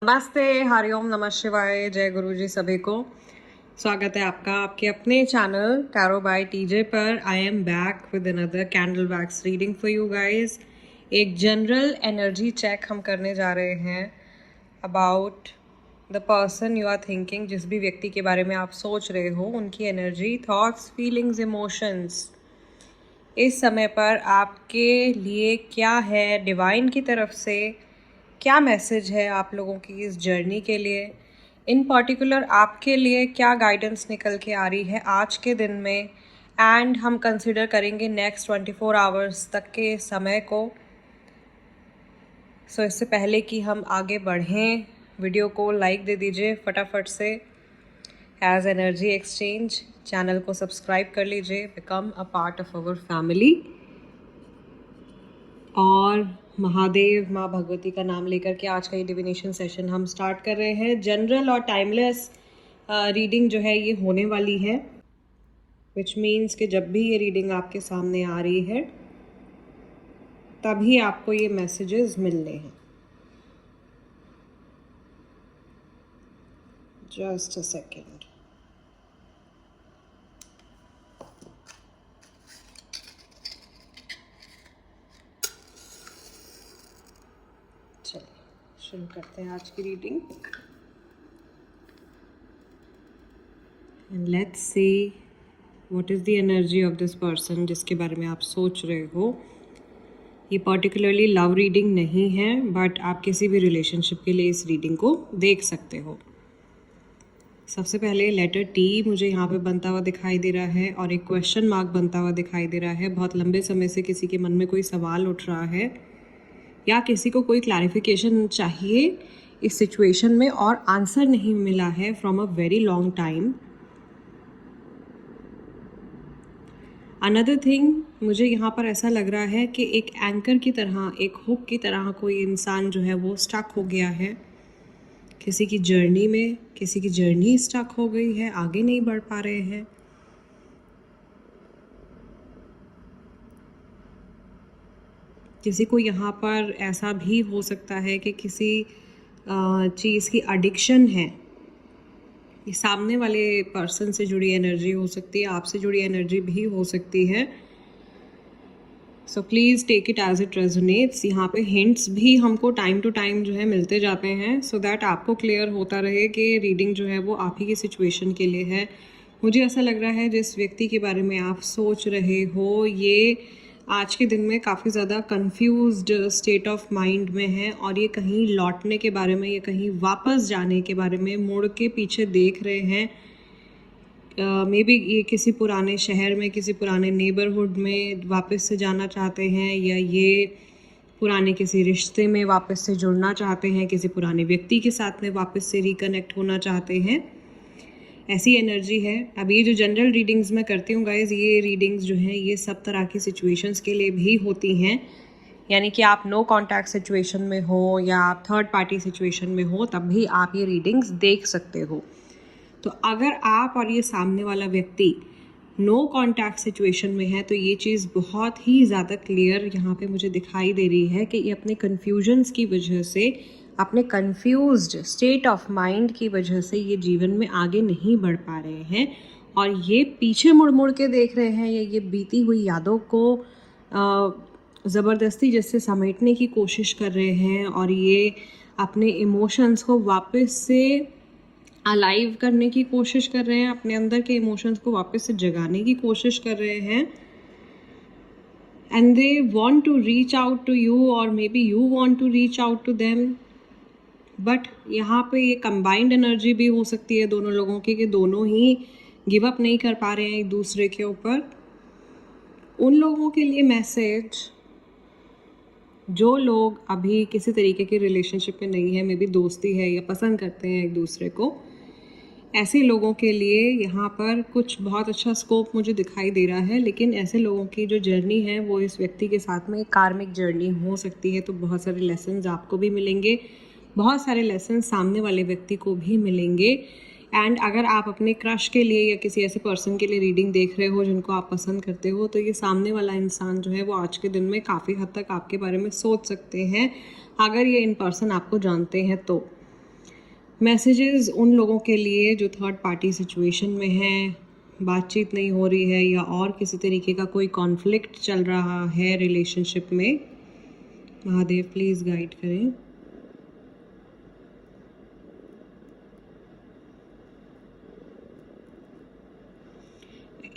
नमस्ते, हरिओम, नमः शिवाय, जय गुरु जी सभी को। स्वागत है आपका आपके अपने चैनल टैरो बाय टीजे पर। I am back with another candle wax reading for you guys. एक जनरल एनर्जी चेक हम करने जा रहे हैं about the person you are thinking. जिस भी व्यक्ति के बारे में आप सोच रहे हो, उनकी एनर्जी, थॉट्स, फीलिंग्स, इमोशंस इस समय पर आपके लिए क्या है, डिवाइन की तरफ से क्या मैसेज है आप लोगों की इस जर्नी के लिए। इन पर्टिकुलर आपके लिए क्या गाइडेंस निकल के आ रही है आज के दिन में। एंड हम कंसिडर करेंगे नेक्स्ट 24 आवर्स तक के समय को। सो इससे पहले कि हम आगे बढ़ें, वीडियो को लाइक दे दीजिए फटाफट से एज एनर्जी एक्सचेंज। चैनल को सब्सक्राइब कर लीजिए, become a part of our family. और महादेव, माँ भगवती का नाम लेकर के आज का ये डिविनेशन सेशन हम स्टार्ट कर रहे हैं। जनरल और टाइमलेस रीडिंग जो है ये होने वाली है, विच मीन्स कि जब भी ये रीडिंग आपके सामने आ रही है तभी आपको ये मैसेजेस मिलने हैं। Just a second. चलिए शुरू करते हैं आज की reading and let's see what is the energy of this person जिसके बारे में आप सोच रहे हो। ये पर्टिकुलरली लव रीडिंग नहीं है, बट आप किसी भी रिलेशनशिप के लिए इस रीडिंग को देख सकते हो। सबसे पहले लेटर टी मुझे यहाँ पे बनता हुआ दिखाई दे रहा है और एक क्वेश्चन मार्क बनता हुआ दिखाई दे रहा है। बहुत लंबे समय से किसी के मन में कोई सवाल उठ रहा है या किसी को कोई क्लैरिफिकेशन चाहिए इस सिचुएशन में और आंसर नहीं मिला है from a very long time. Another thing, मुझे यहाँ पर ऐसा लग रहा है कि एक एंकर की तरह, एक हुक की तरह कोई इंसान जो है वो स्टक हो गया है किसी की जर्नी में। किसी की जर्नी स्टक हो गई है, आगे नहीं बढ़ पा रहे हैं। किसी को यहाँ पर ऐसा भी हो सकता है कि किसी चीज़ की एडिक्शन है। ये सामने वाले पर्सन से जुड़ी एनर्जी हो सकती है, आपसे जुड़ी एनर्जी भी हो सकती है। So please take it as it resonates. यहाँ पे हिंट्स भी हमको टाइम टू टाइम जो है मिलते जाते हैं, सो दैट आपको क्लियर होता रहे कि रीडिंग जो है वो आप ही की सिचुएशन के लिए है। मुझे ऐसा लग रहा है जिस व्यक्ति के बारे में आप सोच रहे हो ये आज के दिन में काफ़ी ज़्यादा कंफ्यूज्ड स्टेट ऑफ माइंड में है और ये कहीं लौटने के बारे में या कहीं वापस जाने के बारे में मुड़ के पीछे देख रहे हैं। मे बी ये किसी पुराने शहर में, किसी पुराने नेबरहुड में वापस से जाना चाहते हैं, या ये पुराने किसी रिश्ते में वापस से जुड़ना चाहते हैं, किसी पुराने व्यक्ति के साथ में वापस से रिकनेक्ट होना चाहते हैं। ऐसी एनर्जी है। अब ये जो जनरल रीडिंग्स मैं करती हूँ गाइज, ये रीडिंग्स जो हैं ये सब तरह की सिचुएशंस के लिए भी होती हैं। यानी कि आप नो कॉन्टैक्ट सिचुएशन में हो या आप थर्ड पार्टी सिचुएशन में हो, तब भी आप ये रीडिंग्स देख सकते हो। तो अगर आप और ये सामने वाला व्यक्ति नो कॉन्टैक्ट सिचुएशन में है तो ये चीज़ बहुत ही ज़्यादा क्लियर यहाँ पे मुझे दिखाई दे रही है कि ये अपने कन्फ्यूजन्स की वजह से, अपने कन्फ्यूज्ड स्टेट ऑफ माइंड की वजह से ये जीवन में आगे नहीं बढ़ पा रहे हैं और ये पीछे मुड़ मुड़ के देख रहे हैं, या ये बीती हुई यादों को ज़बरदस्ती जैसे समेटने की कोशिश कर रहे हैं और ये अपने इमोशंस को वापस से अलाइव करने की कोशिश कर रहे हैं, अपने अंदर के इमोशंस को वापस से जगाने की कोशिश कर रहे हैं। And they want to reach out to you और may be you want to reach out to them. But यहाँ पे ये कंबाइंड एनर्जी भी हो सकती है दोनों लोगों की, कि दोनों ही गिव अप नहीं कर पा रहे हैं एक दूसरे के ऊपर। उन लोगों के लिए मैसेज जो लोग अभी किसी तरीके के रिलेशनशिप में नहीं है, मे बी दोस्ती है या पसंद करते हैं एक दूसरे को, ऐसे लोगों के लिए यहाँ पर कुछ बहुत अच्छा स्कोप मुझे दिखाई दे रहा है। लेकिन ऐसे लोगों की जो जर्नी है वो इस व्यक्ति के साथ में एक कार्मिक जर्नी हो सकती है। तो बहुत सारे लेसन्स आपको भी मिलेंगे, बहुत सारे लेसन्स सामने वाले व्यक्ति को भी मिलेंगे। एंड अगर आप अपने क्रश के लिए या किसी ऐसे पर्सन के लिए रीडिंग देख रहे हो जिनको आप पसंद करते हो, तो ये सामने वाला इंसान जो है वो आज के दिन में काफ़ी हद तक आपके बारे में सोच सकते हैं, अगर ये इन पर्सन आपको जानते हैं तो। मैसेजेस उन लोगों के लिए जो थर्ड पार्टी सिचुएशन में हैं, बातचीत नहीं हो रही है या और किसी तरीके का कोई कॉन्फ्लिक्ट चल रहा है रिलेशनशिप में। महादेव प्लीज़ गाइड करें।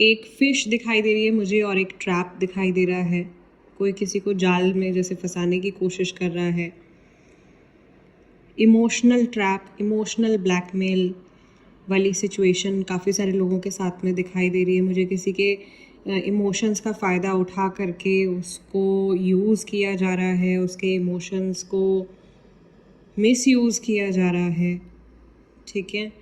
एक फिश दिखाई दे रही है मुझे और एक ट्रैप दिखाई दे रहा है। कोई किसी को जाल में जैसे फंसाने की कोशिश कर रहा है। इमोशनल ट्रैप, इमोशनल ब्लैकमेल वाली सिचुएशन काफ़ी सारे लोगों के साथ में दिखाई दे रही है मुझे। किसी के इमोशंस का फ़ायदा उठा करके उसको यूज़ किया जा रहा है, उसके इमोशंस को मिसयूज़ किया जा रहा है। ठीक है,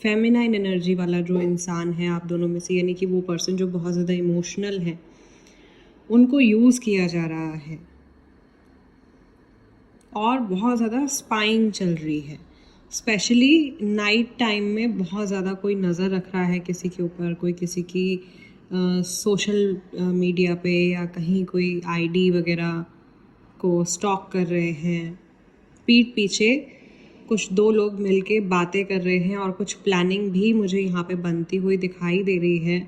फेमिनाइन एनर्जी वाला जो इंसान है आप दोनों में से, यानी कि वो पर्सन जो बहुत ज़्यादा इमोशनल है, उनको यूज़ किया जा रहा है और बहुत ज़्यादा स्पाइंग चल रही है। स्पेशली नाइट टाइम में बहुत ज़्यादा कोई नज़र रख रहा है किसी के ऊपर, कोई किसी की सोशल मीडिया पे या कहीं कोई आईडी वगैरह को स्टॉक कर रहे हैं। पीठ पीछे कुछ दो लोग मिलके बातें कर रहे हैं और कुछ प्लानिंग भी मुझे यहाँ पे बनती हुई दिखाई दे रही है।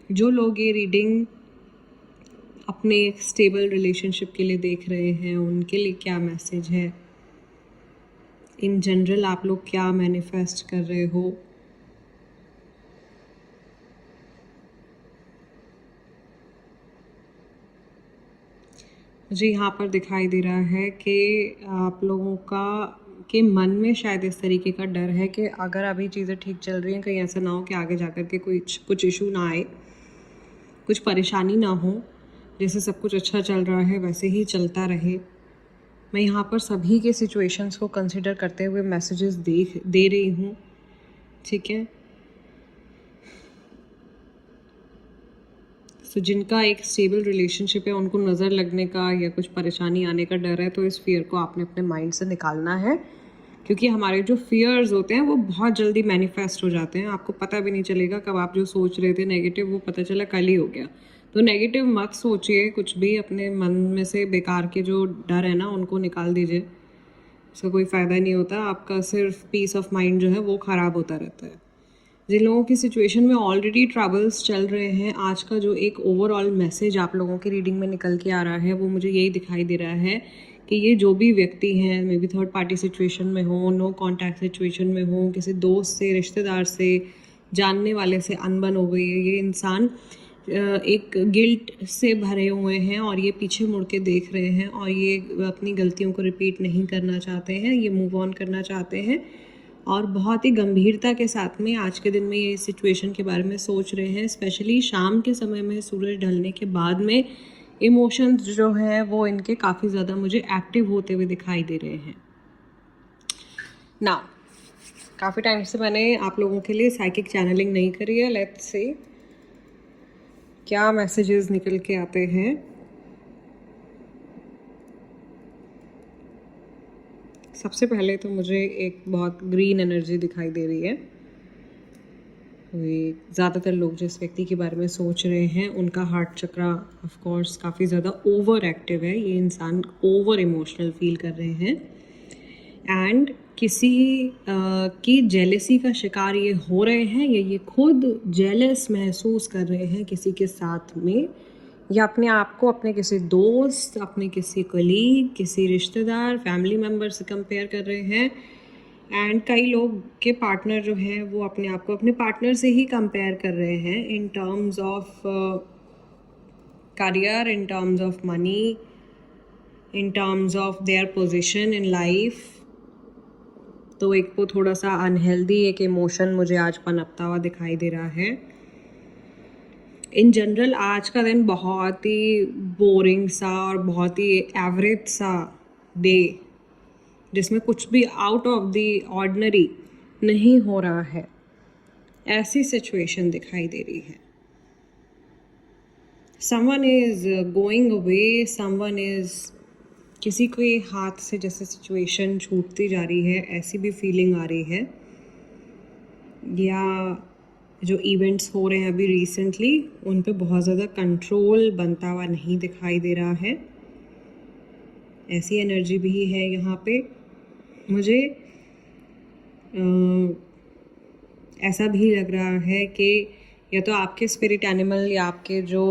जो लोग ये रीडिंग अपने स्टेबल रिलेशनशिप के लिए देख रहे हैं, उनके लिए क्या मैसेज है? इन जनरल आप लोग क्या मैनिफेस्ट कर रहे हो? मुझे यहाँ पर दिखाई दे रहा है कि आप लोगों का के मन में शायद इस तरीके का डर है कि अगर अभी चीज़ें ठीक चल रही हैं, कहीं ऐसा ना हो कि आगे जाकर के कुछ इशू ना आए, कुछ परेशानी ना हो, जैसे सब कुछ अच्छा चल रहा है वैसे ही चलता रहे। मैं यहाँ पर सभी के सिचुएशंस को कंसिडर करते हुए मैसेजेस दे रही हूँ। ठीक है, सो जिनका एक स्टेबल रिलेशनशिप है, उनको नज़र लगने का या कुछ परेशानी आने का डर है, तो इस फियर को आपने अपने माइंड से निकालना है, क्योंकि हमारे जो फियर्स होते हैं वो बहुत जल्दी मैनिफेस्ट हो जाते हैं। आपको पता भी नहीं चलेगा कब आप जो सोच रहे थे नेगेटिव, वो पता चला कल ही हो गया। तो नेगेटिव मत सोचिए कुछ भी, अपने मन में से बेकार के जो डर है ना उनको निकाल दीजिए। इसका कोई फ़ायदा नहीं होता, आपका सिर्फ पीस ऑफ माइंड जो है वो ख़राब होता रहता है। जिन लोगों की सिचुएशन में ऑलरेडी ट्रबल्स चल रहे हैं, आज का जो एक ओवरऑल मैसेज आप लोगों की रीडिंग में निकल के आ रहा है वो मुझे यही दिखाई दे रहा है कि ये जो भी व्यक्ति हैं, may be third party situation में हो, नो कॉन्टैक्ट सिचुएशन में हो, किसी दोस्त से, रिश्तेदार से, जानने वाले से अनबन हो गई है, ये इंसान एक गिल्ट से भरे हुए हैं और ये पीछे मुड़ के देख रहे हैं और ये अपनी गलतियों को रिपीट नहीं करना चाहते हैं, ये मूव ऑन करना चाहते हैं और बहुत ही गंभीरता के साथ में आज के दिन में ये सिचुएशन के बारे में सोच रहे हैं। स्पेशली शाम के समय में, सूरज ढलने के बाद में, इमोशंस जो हैं वो इनके काफ़ी ज़्यादा मुझे एक्टिव होते हुए दिखाई दे रहे हैं। नाउ काफ़ी टाइम से मैंने आप लोगों के लिए साइकिक चैनलिंग नहीं करी है। लेट्स सी क्या मैसेजेस निकल के आते हैं। सबसे पहले तो मुझे एक बहुत ग्रीन एनर्जी दिखाई दे रही है। ज़्यादातर लोग जिस व्यक्ति के बारे में सोच रहे हैं उनका हार्ट चक्रा ऑफ कोर्स काफ़ी ज़्यादा ओवर एक्टिव है। ये इंसान ओवर इमोशनल फील कर रहे हैं एंड किसी की जेलसी का शिकार ये हो रहे हैं या ये खुद जेलस महसूस कर रहे हैं किसी के साथ में, या अपने आप को अपने किसी दोस्त, अपने किसी कलीग, किसी रिश्तेदार, फैमिली मेम्बर से कंपेयर कर रहे हैं। एंड कई लोग के पार्टनर जो हैं वो अपने आप को अपने पार्टनर से ही कंपेयर कर रहे हैं in terms of career, in terms of money, in terms of their position in life. तो एक वो थोड़ा सा अनहेल्दी एक इमोशन मुझे आज पनपता हुआ दिखाई दे रहा है। इन जनरल आज का दिन बहुत ही बोरिंग सा और बहुत ही एवरेज सा डे, जिसमें कुछ भी आउट ऑफ द ऑर्डिनरी नहीं हो रहा है, ऐसी सिचुएशन दिखाई दे रही है। Someone is going away, someone is, किसी के हाथ से जैसे सिचुएशन छूटती जा रही है ऐसी भी फीलिंग आ रही है, या जो इवेंट्स हो रहे हैं अभी रिसेंटली उन पे बहुत ज़्यादा कंट्रोल बनता हुआ नहीं दिखाई दे रहा है। ऐसी एनर्जी भी है यहाँ पे। मुझे ऐसा भी लग रहा है कि या तो आपके स्पिरिट एनिमल या आपके जो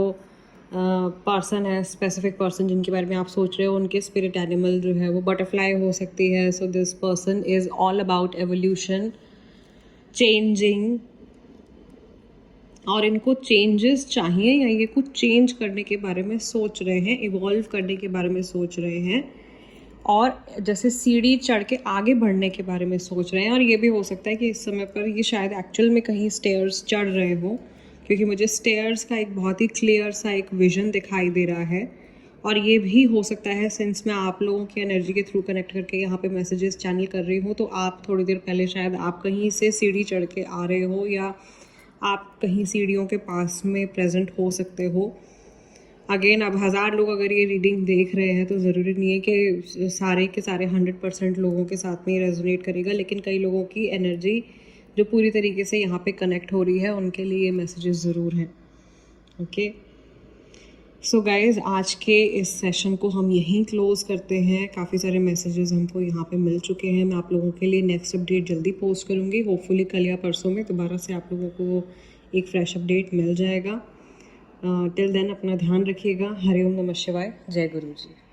पर्सन है, स्पेसिफिक पर्सन जिनके बारे में आप सोच रहे हो, उनके स्पिरिट एनिमल जो है वो बटरफ्लाई हो सकती है। So this person is all about evolution, changing, और इनको चेंजेस चाहिए या ये कुछ चेंज करने के बारे में सोच रहे हैं, इवॉल्व करने के बारे में सोच रहे हैं, और जैसे सीढ़ी चढ़ के आगे बढ़ने के बारे में सोच रहे हैं। और ये भी हो सकता है कि इस समय पर ये शायद एक्चुअल में कहीं स्टेयर्स चढ़ रहे हो, क्योंकि मुझे स्टेयर्स का एक बहुत ही क्लियर सा एक विजन दिखाई दे रहा है। और ये भी हो सकता है, सिंस मैं आप लोगों की एनर्जी के थ्रू कनेक्ट करके यहाँ पे मैसेजेस चैनल कर रही हूँ, तो आप थोड़ी देर पहले शायद आप कहीं से सीढ़ी चढ़ के आ रहे हो, या आप कहीं सीढ़ियों के पास में प्रेजेंट हो सकते हो। अगेन, अब 1000 लोग अगर ये रीडिंग देख रहे हैं तो ज़रूरी नहीं है कि सारे के सारे 100% लोगों के साथ में ये रेजोनेट करेगा, लेकिन कई लोगों की एनर्जी जो पूरी तरीके से यहाँ पे कनेक्ट हो रही है, उनके लिए ये मैसेजेस ज़रूर हैं। ओके, सो गाइज़, आज के इस सेशन को हम यहीं क्लोज़ करते हैं। काफ़ी सारे मैसेजेस हमको यहाँ पे मिल चुके हैं। मैं आप लोगों के लिए नेक्स्ट अपडेट जल्दी पोस्ट करूँगी, होपफुली कल या परसों में दोबारा से आप लोगों को एक फ्रेश अपडेट मिल जाएगा। टिल देन अपना ध्यान रखिएगा। हरि ओम नमः शिवाय। जय गुरु जी।